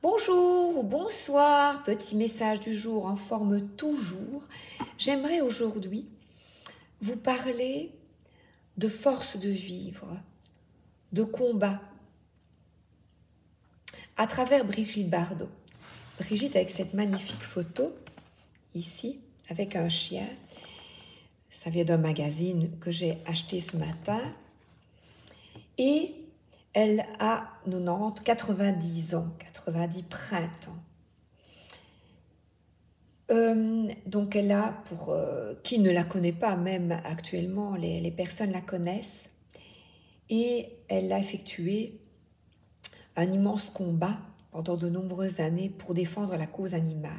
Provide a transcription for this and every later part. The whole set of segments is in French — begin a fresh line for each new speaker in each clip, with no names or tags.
Bonjour ou bonsoir, petit message du jour en forme toujours. J'aimerais aujourd'hui vous parler de force de vivre, de combat, à travers Brigitte Bardot. Brigitte avec cette magnifique photo, ici, avec un chien. Ça vient d'un magazine que j'ai acheté ce matin. Et elle a 90 ans, 90 printemps. Donc elle a, pour qui ne la connaît pas, même actuellement, les personnes la connaissent. Et elle a effectué un immense combat pendant de nombreuses années pour défendre la cause animale.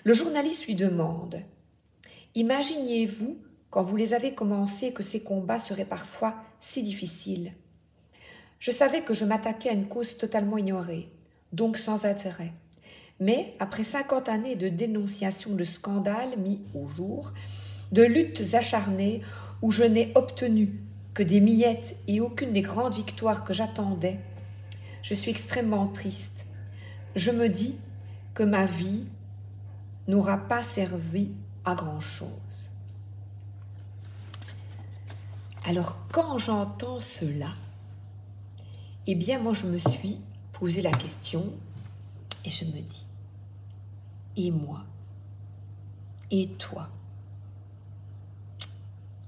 Le journaliste lui demande « Imaginiez-vous, quand vous les avez commencés, que ces combats seraient parfois si difficiles ? Je savais que je m'attaquais à une cause totalement ignorée, donc sans intérêt. Mais après 50 années de dénonciation de scandales mis au jour, de luttes acharnées où je n'ai obtenu que des miettes et aucune des grandes victoires que j'attendais, je suis extrêmement triste. Je me dis que ma vie n'aura pas servi à grand-chose. » Alors quand j'entends cela, eh bien moi je me suis posé la question et je me dis, et moi ? Et toi ?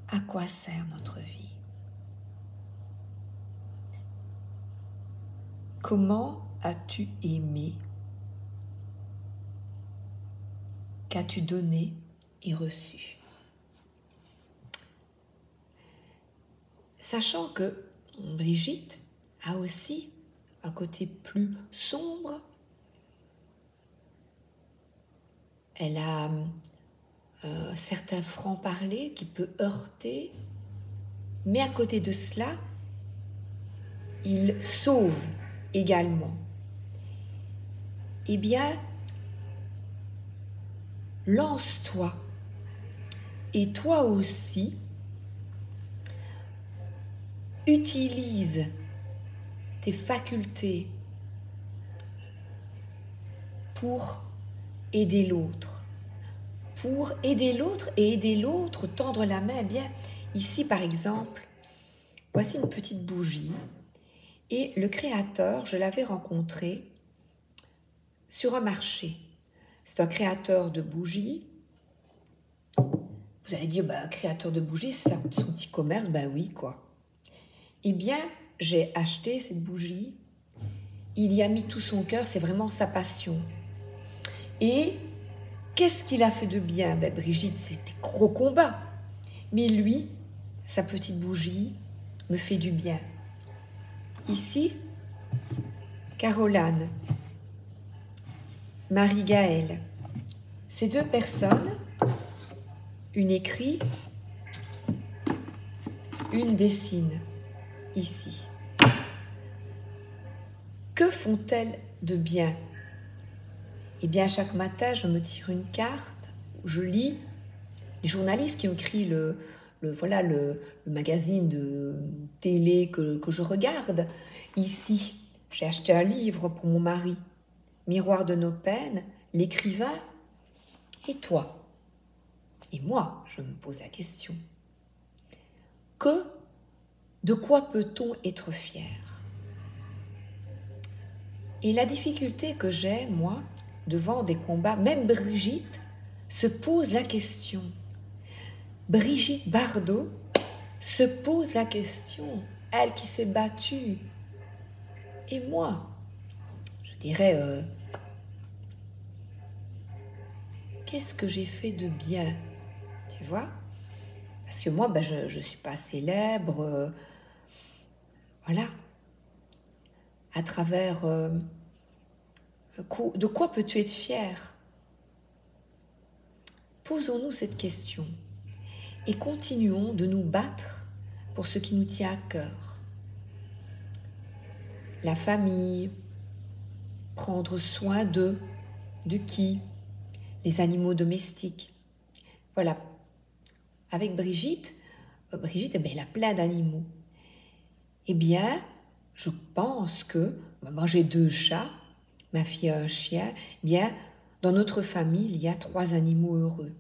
À quoi sert notre vie ? Comment as-tu aimé ? Qu'as-tu donné et reçu ? Sachant que Brigitte a aussi un côté plus sombre. Elle a certains francs-parler qui peut heurter, mais à côté de cela, il sauve également. Eh bien, lance-toi, et toi aussi, utilise tes facultés pour aider l'autre. Pour aider l'autre et aider l'autre, tendre la main. Eh bien, ici par exemple, voici une petite bougie. Et le créateur, je l'avais rencontré sur un marché. C'est un créateur de bougies. Vous allez dire, créateur de bougies, c'est son petit commerce. Ben oui, quoi. Eh bien, j'ai acheté cette bougie. Il y a mis tout son cœur, c'est vraiment sa passion. Et qu'est-ce qu'il a fait de bien ? Brigitte, c'était gros combat. Mais lui, sa petite bougie, me fait du bien. Ici, Caroline, Marie-Gaëlle. Ces deux personnes, une écrit, une dessine, ici. Que font-elles de bien ? Eh bien, chaque matin, je me tire une carte, je lis les journalistes qui ont écrit le magazine de télé que je regarde. Ici, j'ai acheté un livre pour mon mari, Miroir de nos peines, l'écrivain. Et toi ? Et moi, je me pose la question. De quoi peut-on être fier ? Et la difficulté que j'ai, moi, devant des combats, même Brigitte se pose la question. Brigitte Bardot se pose la question, elle qui s'est battue. Et moi, je dirais, qu'est-ce que j'ai fait de bien ? Tu vois ? Parce que moi, je ne suis pas célèbre. Voilà. À travers... de quoi peux-tu être fier ? Posons-nous cette question et continuons de nous battre pour ce qui nous tient à cœur. La famille, prendre soin d'eux, de qui ? Les animaux domestiques. Voilà. Avec Brigitte, elle a plein d'animaux. Eh bien, je pense que, moi j'ai 2 chats, ma fille a un chien, eh bien, dans notre famille, il y a 3 animaux heureux.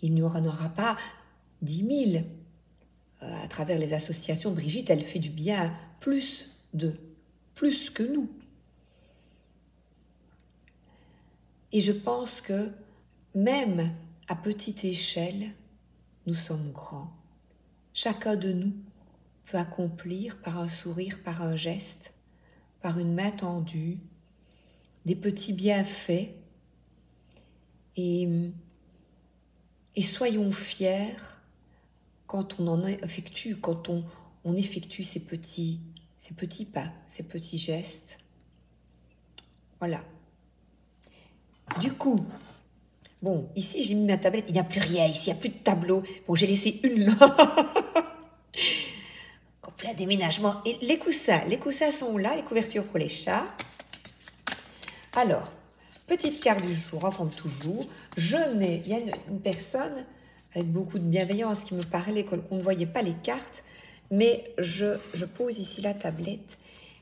Il n'y en aura pas 10 000. À travers les associations, Brigitte, elle fait du bien plus que nous. Et je pense que même à petite échelle, nous sommes grands. Chacun de nous peut accomplir par un sourire, par un geste, par une main tendue, des petits bienfaits. Et soyons fiers quand on en effectue, quand on effectue ces petits pas, ces petits gestes. Voilà. Du coup, bon, ici j'ai mis ma tablette, il n'y a plus rien, ici il n'y a plus de tableau. Bon, j'ai laissé une là. Complet déménagement. Et les coussins sont là, les couvertures pour les chats. Alors, petite carte du jour, avant toujours. Il y a une personne avec beaucoup de bienveillance qui me parlait, qu'on ne voyait pas les cartes, mais je pose ici la tablette.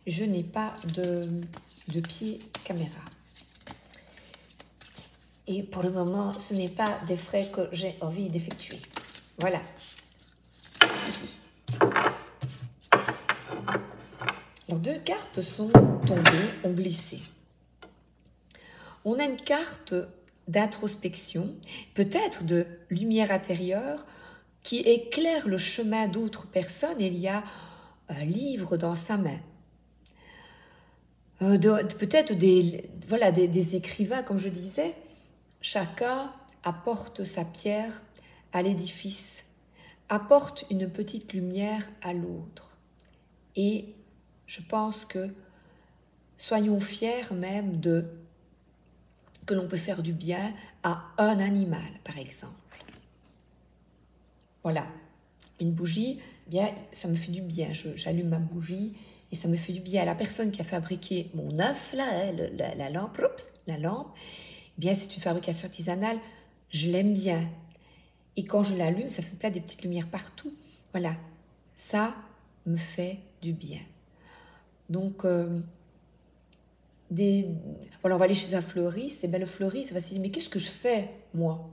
Je n'ai pas de pied caméra. Et pour le moment, ce n'est pas des frais que j'ai envie d'effectuer. Voilà. Alors, 2 cartes sont tombées, ont glissé. On a une carte d'introspection, peut-être de lumière intérieure, qui éclaire le chemin d'autres personnes. Il y a un livre dans sa main. Peut-être des écrivains, comme je disais. Chacun apporte sa pierre à l'édifice, apporte une petite lumière à l'autre. Et je pense que soyons fiers même que l'on peut faire du bien à un animal, par exemple. Voilà, une bougie, eh bien, ça me fait du bien. J'allume ma bougie et ça me fait du bien. La personne qui a fabriqué mon œuf, là, la lampe, eh bien, c'est une fabrication artisanale, je l'aime bien. Et quand je l'allume, ça fait plein des petites lumières partout. Voilà, ça me fait du bien. Donc, voilà, on va aller chez un fleuriste, et bien le fleuriste va se dire, mais qu'est-ce que je fais, moi?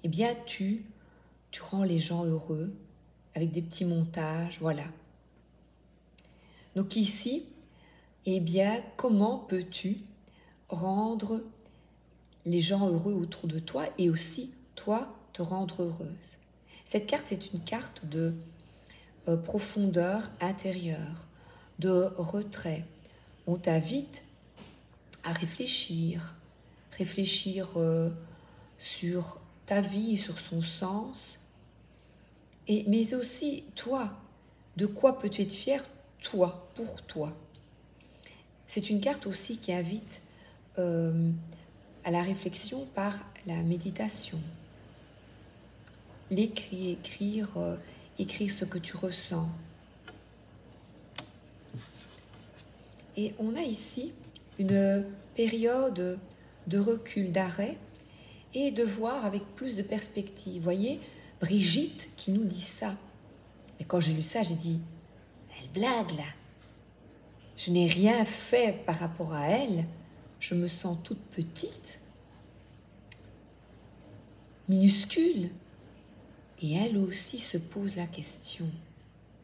Eh bien, tu rends les gens heureux avec des petits montages, voilà. Donc ici, eh bien, comment peux-tu rendre les gens heureux autour de toi et aussi, toi, te rendre heureuse? Cette carte est une carte de profondeur intérieure, de retrait. On t'invite à réfléchir sur ta vie, sur son sens, mais aussi toi, de quoi peux-tu être fier, toi, pour toi. C'est une carte aussi qui invite à la réflexion par la méditation. Écrire ce que tu ressens. Et on a ici une période de recul, d'arrêt, et de voir avec plus de perspective. Vous voyez, Brigitte qui nous dit ça. Et quand j'ai lu ça, j'ai dit, elle blague là. Je n'ai rien fait par rapport à elle. Je me sens toute petite, minuscule. Et elle aussi se pose la question,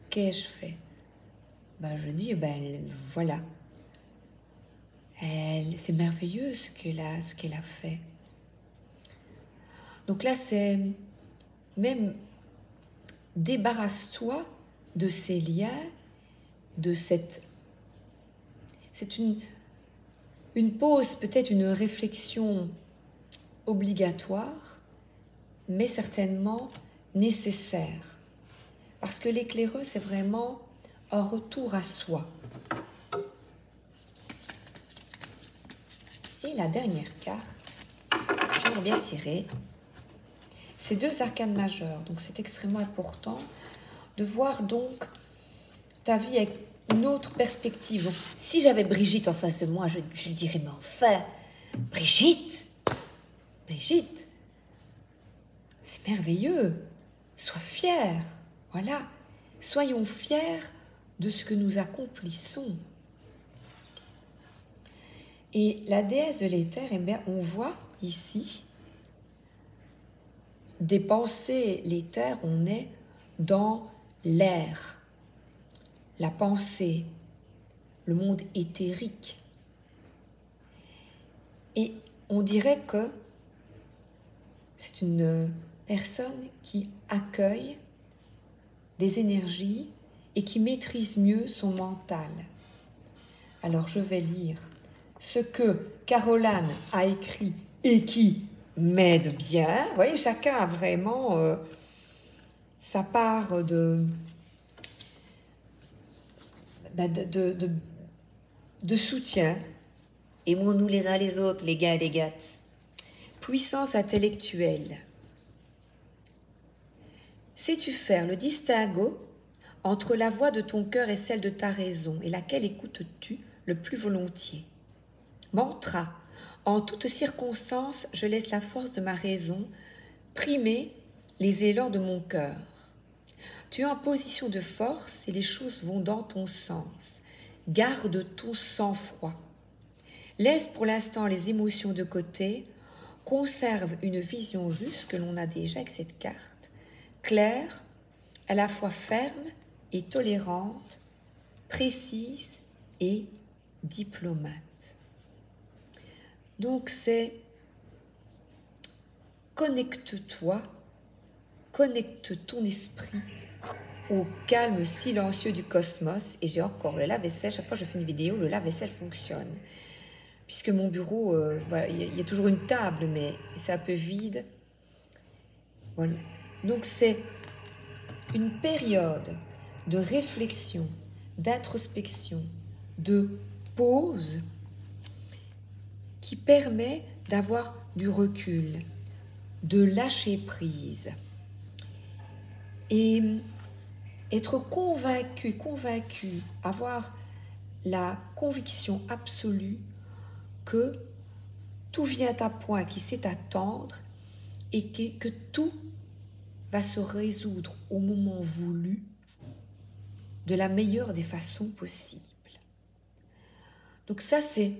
qu'ai-je fait? Je dis, voilà. C'est merveilleux ce qu'elle a fait. Donc là, c'est même débarrasse-toi de ces liens, de cette... C'est une pause, peut-être une réflexion obligatoire, mais certainement nécessaire. Parce que l'éclaireux, c'est vraiment un retour à soi. Et la dernière carte, j'aimerais bien tirer, c'est 2 arcanes majeurs. Donc c'est extrêmement important de voir donc ta vie avec une autre perspective. Donc, si j'avais Brigitte en face de moi, je lui dirais, mais enfin, Brigitte, c'est merveilleux, sois fière, voilà, soyons fiers de ce que nous accomplissons. Et la déesse de l'éther, eh bien, on voit ici des pensées, l'éther, on est dans l'air, la pensée, le monde éthérique. Et on dirait que c'est une personne qui accueille des énergies et qui maîtrise mieux son mental. Alors je vais lire ce que Caroline a écrit et qui m'aide bien. Vous voyez, chacun a vraiment sa part de soutien. Aimons-nous les uns les autres, les gars et les gattes. Puissance intellectuelle. Sais-tu faire le distinguo entre la voix de ton cœur et celle de ta raison, et laquelle écoutes-tu le plus volontiers? Mantra. En toutes circonstances, je laisse la force de ma raison primer les élans de mon cœur. Tu es en position de force et les choses vont dans ton sens. Garde ton sang-froid. Laisse pour l'instant les émotions de côté. Conserve une vision juste que l'on a déjà avec cette carte. Claire, à la fois ferme et tolérante, précise et diplomate. Donc c'est connecte-toi, connecte ton esprit au calme silencieux du cosmos. Et j'ai encore le lave-vaisselle, chaque fois que je fais une vidéo, le lave-vaisselle fonctionne. Puisque mon bureau, voilà, il y a toujours une table, mais c'est un peu vide. Voilà. Donc c'est une période de réflexion, d'introspection, de pause qui permet d'avoir du recul, de lâcher prise et être convaincu, avoir la conviction absolue que tout vient à point, qui sait attendre et que tout va se résoudre au moment voulu de la meilleure des façons possibles. Donc ça, c'est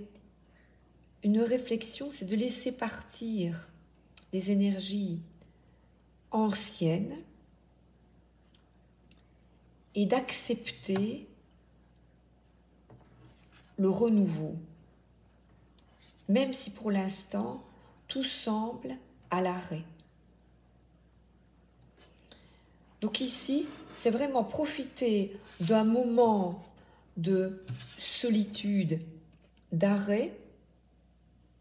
une réflexion, c'est de laisser partir des énergies anciennes et d'accepter le renouveau, même si pour l'instant, tout semble à l'arrêt. Donc ici, c'est vraiment profiter d'un moment de solitude, d'arrêt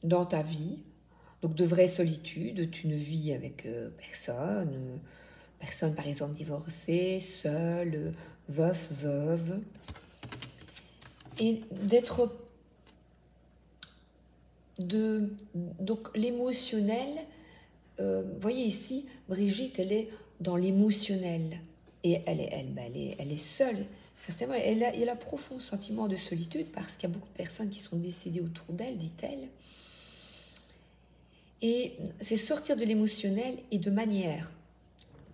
dans ta vie. Donc de vraie solitude, tu ne vis avec personne, personne par exemple divorcée, seule, veuf, veuve. Et d'être donc l'émotionnel, vous voyez ici, Brigitte, elle est dans l'émotionnel. Et elle est seule, certainement. Elle a un profond sentiment de solitude parce qu'il y a beaucoup de personnes qui sont décédées autour d'elle, dit-elle. Et c'est sortir de l'émotionnel et de manière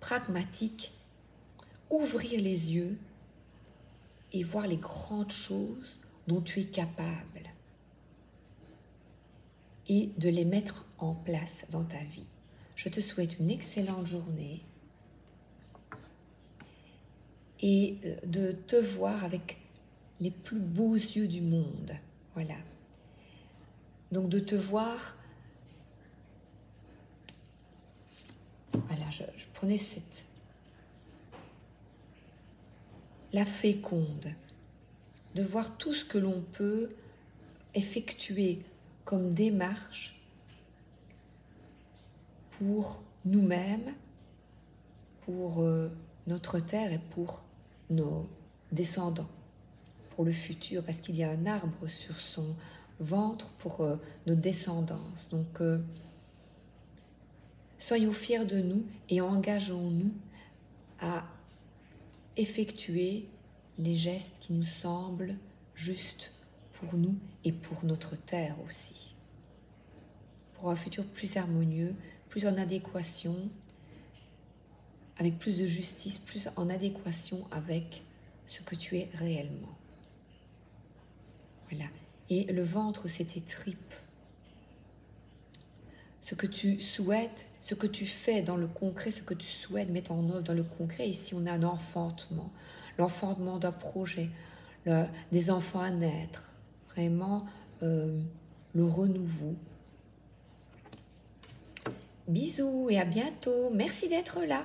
pragmatique, ouvrir les yeux et voir les grandes choses dont tu es capable et de les mettre en place dans ta vie. Je te souhaite une excellente journée et de te voir avec les plus beaux yeux du monde. Voilà. Donc de te voir... Voilà, je prenais la féconde, de voir tout ce que l'on peut effectuer comme démarche pour nous-mêmes, pour notre terre et pour nos descendants, pour le futur, parce qu'il y a un arbre sur son ventre pour nos descendances. Donc, soyons fiers de nous et engageons-nous à effectuer les gestes qui nous semblent justes pour nous et pour notre terre aussi. Pour un futur plus harmonieux, plus en adéquation, avec plus de justice, plus en adéquation avec ce que tu es réellement. Voilà. Et le ventre, c'est tes tripes. Ce que tu souhaites, ce que tu fais dans le concret, ce que tu souhaites mettre en œuvre dans le concret. Ici, on a un enfantement, l'enfantement d'un projet, des enfants à naître, vraiment le renouveau. Bisous et à bientôt. Merci d'être là.